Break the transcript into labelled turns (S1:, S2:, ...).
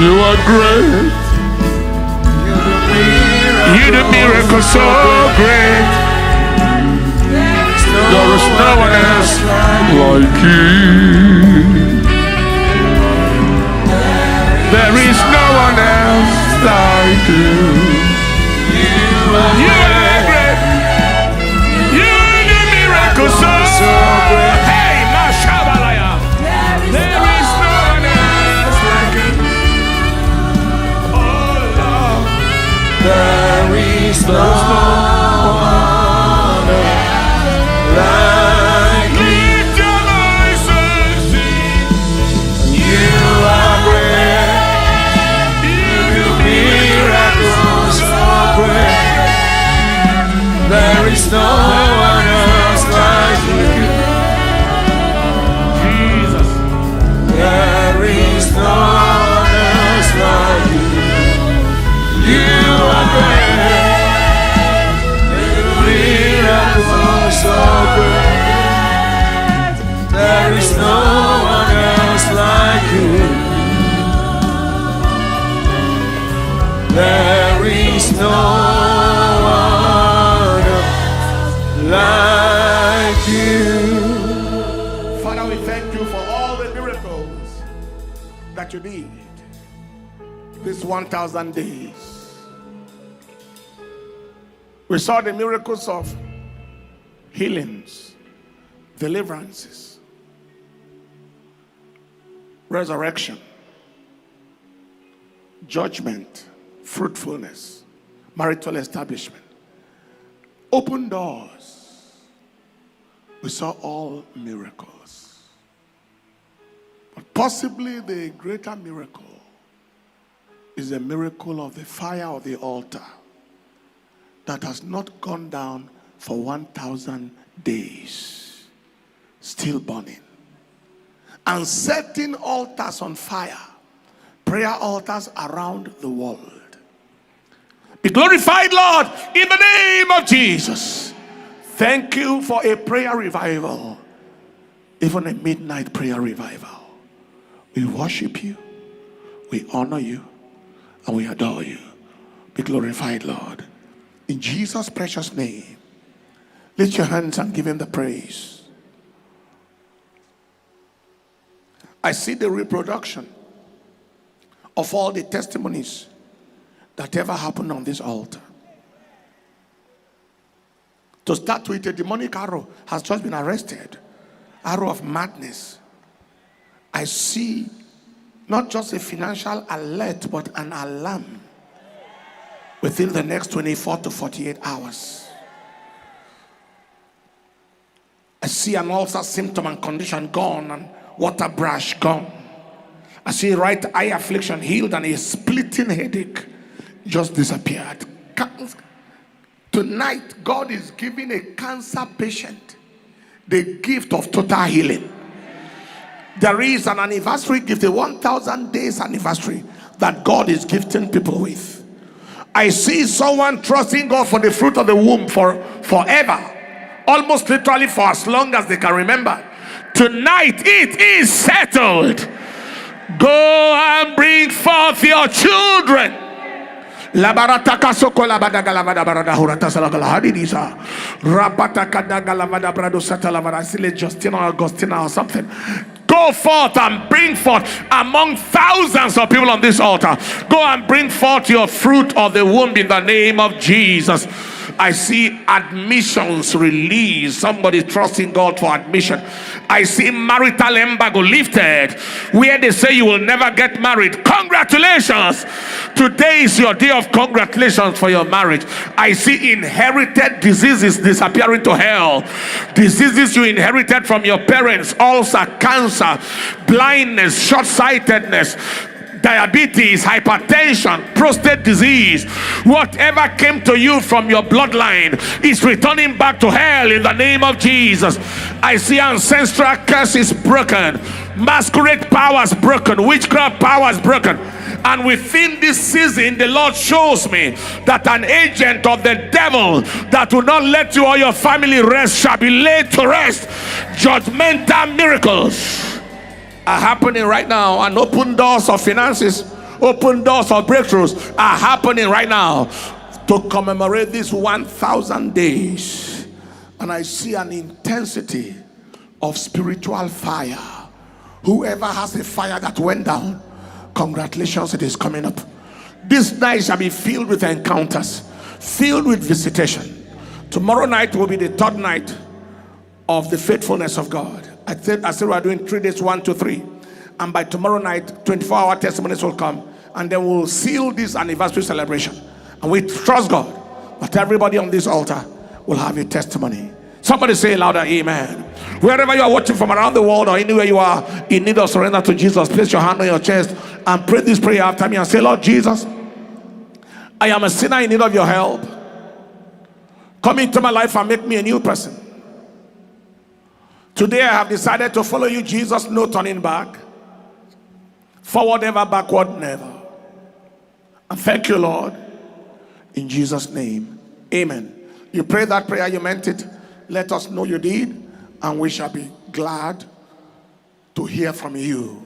S1: You are great. You do miracles so great. There is no one else like you. There is no one else like you. You are great. You do miracles so great. Hey, Mashabalaya. There is no one else like you. Oh Lord, there is no one like you. Lift your voice and sing. You are great. You do miracles so great. There is no one else like you. Jesus. There is no one else like you. You are great. You do miracles so great. There is no one else like you. There is no one else like you. thank you for all the miracles that you did this 1,000 days. We saw the miracles of healings, deliverances, resurrection, judgment, fruitfulness, marital establishment, open doors. We saw all miracles. But possibly the greater miracle is the miracle of the fire of the altar that has not gone down for 1,000 days, still burning. And setting altars on fire, prayer altars around the world. Be glorified, Lord, in the name of Jesus. Thank you for a prayer revival, even a midnight prayer revival. We worship you, we honor you, and we adore you. Be glorified, Lord. In Jesus' precious name, lift your hands and give him the praise. I see the reproduction of all the testimonies that ever happened on this altar. To start with, a demonic arrow has just been arrested. Arrow of madness. I see not just a financial alert, but an alarm within the next 24 to 48 hours. I see an ulcer symptom and condition gone, and water brush gone. I see right eye affliction healed, and a splitting headache just disappeared. Tonight, God is giving a cancer patient the gift of total healing. There is an anniversary gift, a 1,000 days anniversary that God is gifting people with. I see someone trusting God for the fruit of the womb for forever, almost literally for as long as they can remember. Tonight it is settled. Go and bring forth your children. I see Justina or Augustina or something. Go forth and bring forth among thousands of people on this altar. Go and bring forth your fruit of the womb in the name of Jesus. I see admissions released. Somebody trusting God for admission. I see marital embargo lifted, where they say you will never get married. Congratulations! Today is your day of congratulations for your marriage. I see inherited diseases disappearing to hell. Diseases you inherited from your parents: ulcer, cancer, blindness, short-sightedness, diabetes, hypertension, prostate disease. Whatever came to you from your bloodline is returning back to hell in the name of Jesus. I see ancestral curses broken, masquerade powers broken, witchcraft powers broken. And within this season, the Lord shows me that an agent of the devil that will not let you or your family rest shall be laid to rest. Judgmental miracles are happening right now, and open doors of finances, open doors of breakthroughs are happening right now to commemorate these 1,000 days. And I see an intensity of spiritual fire. Whoever has a fire that went down, congratulations, it is coming up. This night shall be filled with encounters, filled with visitation. Tomorrow night will be the third night of the faithfulness of God. I said we are doing 3 days, 1 to 3, and by tomorrow night 24-hour testimonies will come, and then we'll seal this anniversary celebration. And we trust God that everybody on this altar will have a testimony. Somebody say louder, amen. Wherever you are watching from around the world, or anywhere you are in need of surrender to Jesus, place your hand on your chest and pray this prayer after me and say, Lord Jesus, I am a sinner in need of your help. Come into my life and make me a new person. Today I have decided to follow you, Jesus, no turning back. Forward ever, backward never. And thank you, Lord. In Jesus' name, amen. You prayed that prayer, you meant it. Let us know you did, and we shall be glad to hear from you.